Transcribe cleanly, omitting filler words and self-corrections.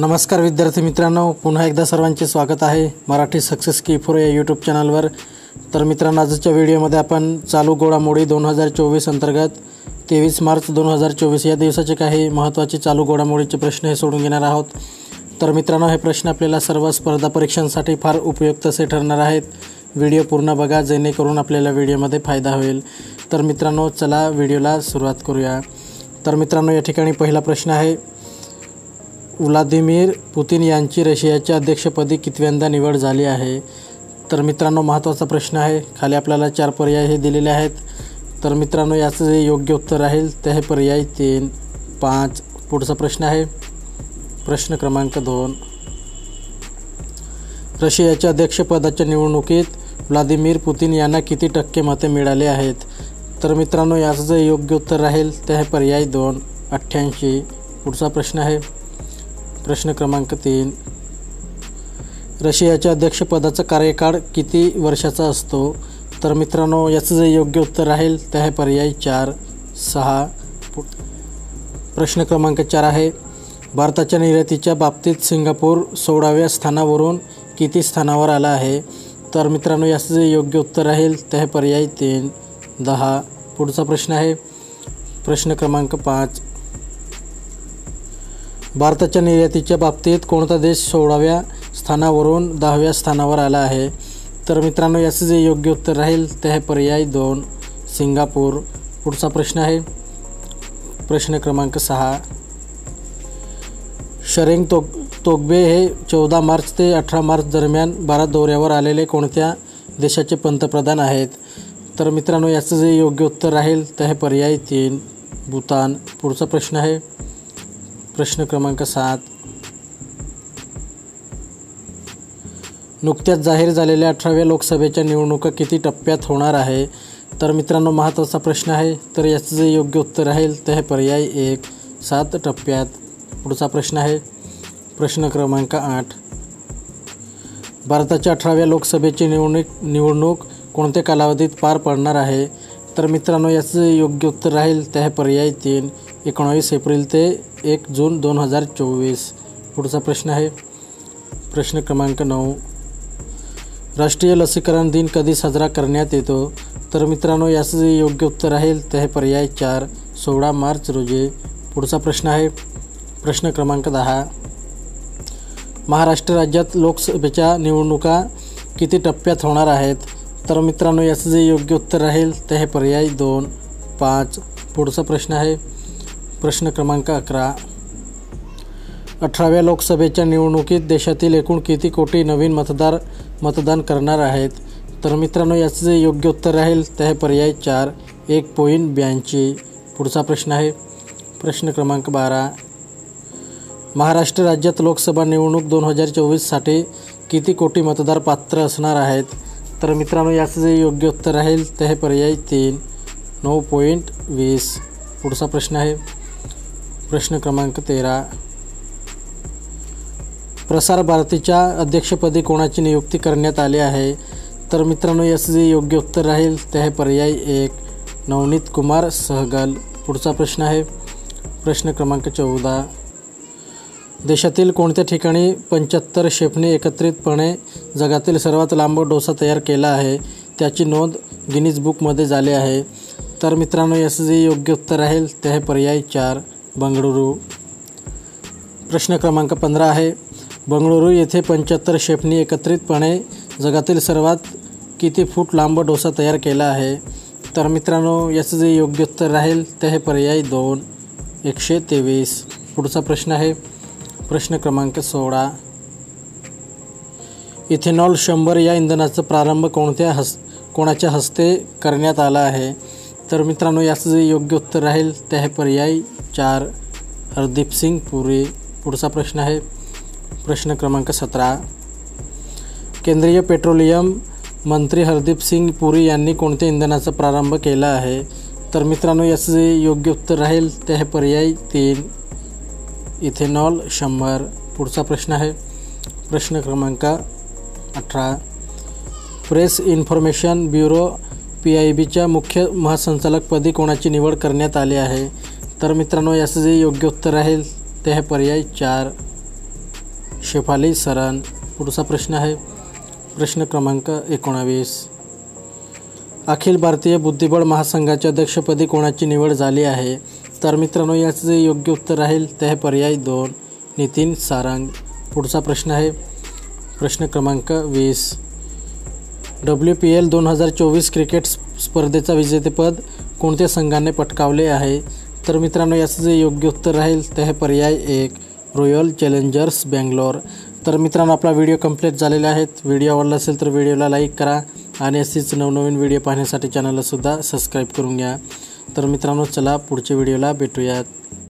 नमस्कार विद्यार्थी मित्रांनो, पुन्हा एकदा सर्वांचे स्वागत आहे मराठी सक्सेस की फॉर या यूट्यूब चॅनलवर। तर मित्रांनो, आजच्या व्हिडिओमध्ये आपण चालू घडामोडी 2024 अंतर्गत 23 मार्च 2024 या दिवसाचे काही महत्त्वाचे चालू घडामोडीचे प्रश्न हे सोडून घेणार आहोत। तर मित्रांनो, हे प्रश्न आपल्याला सर्व स्पर्धा परीक्षांसाठी फार उपयुक्त असे ठरणार आहेत। व्हिडिओ पूर्ण बघा जेणेकरून आपल्याला व्हिडिओमध्ये फायदा होईल। तर मित्रांनो, चला व्हिडिओला सुरुवात करूया। तर मित्रांनो, या ठिकाणी पहिला प्रश्न आहे, व्लादिमीर पुतिन यांची रशियाच्या अध्यक्षपदी कितव्यांदा निवड झाली आहे? तर मित्रांनो, महत्त्वाचा प्रश्न आहे। खाली आपल्याला 4 पर्याय हे दिलेले आहेत। तर मित्रांनो, याचं जे योग्य उत्तर राहील ते आहे पर्याय 3, 5। पुढचा प्रश्न आहे प्रश्न क्रमांक 2, रशियाच्या अध्यक्षपदाच्या निवडणुकीत व्लादिमीर पुतिन यांना किती टक्के मते मिळाले आहेत? तर मित्रांनो, याचं जे योग्य उत्तर राहील ते आहे पर्याय 2, 88। पुढचा प्रश्न आहे प्रश्न क्रमांक 3, रशियाच्या अध्यक्षपदाचा कार्यकाळ किती वर्षाचा असतो? तर मित्रांनो, याचं जे योग्य उत्तर राहील ते आहे पर्याय 4, 6। प्रश्न क्रमांक 4 आहे, भारताच्या निर्यातीच्या बाबतीत सिंगापूर 16व्या स्थानावरून किती स्थानावर आला आहे? तर मित्रांनो, याचं जे योग्य उत्तर राहील ते आहे पर्याय 3, 10। पुढचा प्रश्न आहे प्रश्न क्रमांक 5, भारताच्या निर्यातीच्या बाबतीत कोणता देश 16व्या स्थानावरून 10व्या स्थानावर आला आहे? तर मित्रांनो, याचं जे योग्य उत्तर राहील ते आहे पर्याय 2, सिंगापूर। पुढचा प्रश्न आहे प्रश्न क्रमांक 6, शरेंग तोग्बे हे 14 मार्च ते 18 मार्च दरम्यान भारत दौऱ्यावर आलेले कोणत्या देशाचे पंतप्रधान आहेत? तर मित्रांनो, याचं जे योग्य उत्तर राहील ते आहे पर्याय 3, भूतान। पुढचा प्रश्न आहे प्रश्न क्रमांक 7, नुकत्याच जाहीर झालेल्या 18व्या लोकसभेच्या निवडणुका किती टप्प्यात होणार आहे? तर मित्रांनो, महत्त्वाचा प्रश्न आहे। तर याचं जे योग्य उत्तर राहील ते आहे पर्याय 1, 7 टप्प्यात। पुढचा प्रश्न आहे प्रश्न क्रमांक 8, भारताच्या 18व्या लोकसभेची निवडणूक कोणत्या कालावधीत पार पडणार आहे? तर मित्रांनो, याचं योग्य उत्तर राहील ते आहे पर्याय 3, 19 एप्रिल ते 1 जून 2024। पुढचा प्रश्न आहे प्रश्न क्रमांक 9, राष्ट्रीय लसीकरण दिन कधी साजरा करण्यात येतो? तर मित्रांनो, याचं जे योग्य उत्तर राहील ते आहे पर्याय 4, 16 मार्च रोजी। पुढचा प्रश्न आहे प्रश्न क्रमांक 10, महाराष्ट्र राज्यात लोकसभेच्या निवडणुका किती टप्प्यात होणार आहेत? तर मित्रांनो, याचं जे योग्य उत्तर राहील ते आहे पर्याय 2, 5। पुढचा प्रश्न आहे प्रश्न क्रमांक 11, 18व्या लोकसभेच्या निवडणुकीत देशातील एकूण किती कोटी नवीन मतदान करणार आहेत? तर मित्रांनो, याचं जे योग्य उत्तर राहील ते आहे पर्याय 4, 1.82। पुढचा प्रश्न आहे प्रश्न क्रमांक 12, महाराष्ट्र राज्यात लोकसभा निवडणूक 2024साठी किती कोटी मतदार पात्र असणार आहेत? तर मित्रांनो, याचं जे योग्य उत्तर राहील ते आहे पर्याय 3, 9.20। पुढचा प्रश्न आहे प्रश्न क्रमांक 13, प्रसार भारतीच्या अध्यक्षपदी कोणाची नियुक्ती करण्यात आली आहे? तर मित्रांनो, याचं जे योग्य उत्तर राहील ते आहे पर्याय 1, नवनीत कुमार सहगल। पुढचा प्रश्न आहे प्रश्न क्रमांक 14, देशातील कोणत्या ठिकाणी 75 शेफने एकत्रितपणे जगातील सर्वात लांब डोसा तयार केला आहे? त्याची नोंद गिनीज बुकमध्ये झाली आहे। तर मित्रांनो, याचं जे योग्य उत्तर राहील ते आहे पर्याय 4, बंगळुरू। प्रश्न क्रमांक 15 आहे, बंगळुरू येथे 75 शेफनी एकत्रितपणे जगातील सर्वात किती फूट लांब डोसा तयार केला आहे? तर मित्रांनो, याचं जे योग्य उत्तर राहील ते आहे पर्याय 2, 123। पुढचा प्रश्न आहे प्रश्न क्रमांक 16, इथेनॉल 100 या इंधनाचा प्रारंभ कोणाच्या हस्ते करण्यात आला आहे? तर मित्रांनो, याचं जे योग्य उत्तर राहील ते आहे पर्याय 4, हरदीप सिंग पुरी। पुढचा प्रश्न आहे प्रश्न क्रमांक 17, केंद्रीय पेट्रोलियम मंत्री हरदीप सिंग पुरी यांनी कोणत्या इंधनाचा प्रारंभ केला आहे? तर मित्रांनो, याचं जे योग्य उत्तर राहील ते आहे पर्याय 3, इथेनॉल 100। पुढचा प्रश्न आहे प्रश्न क्रमांक 18, प्रेस इन्फॉर्मेशन ब्युरो PIBच्या मुख्य महासंचालकपदी कोणाची निवड करण्यात आली आहे? तर मित्रांनो, याचं जे योग्य उत्तर राहील ते आहे पर्याय 4, शेफाली सरान. पुढचा प्रश्न आहे प्रश्न क्रमांक 19. अखिल भारतीय बुद्धिबळ महासंघाच्या अध्यक्षपदी कोणाची निवड झाली आहे? तर मित्रांनो याचं जे योग्य उत्तर राहील ते आहे पर्याय 2 नितीन सारंग. पुढचा प्रश्न आहे प्रश्न क्रमांक 20. WPL 2024 क्रिकेट स्पर्धेचा विजेतेपद कोणत्या संघाने पटकावले आहे? तर मित्रांनो याचं जे योग्य उत्तर राहील ते आहे पर्याय 1 रॉयल चॅलेंजर्स बँगलोर. तर मित्रांनो आपला व्हिडिओ कंप्लीट झालेला आहे. व्हिडिओ आवडला असेल तर व्हिडिओला लाईक करा आणि असेच नवनवीन व्हिडिओ पाहण्यासाठी चॅनलला सुद्धा सबस्क्राईब करून घ्या. तर मित्रांनो चला पुढच्या व्हिडिओला भेटूयात.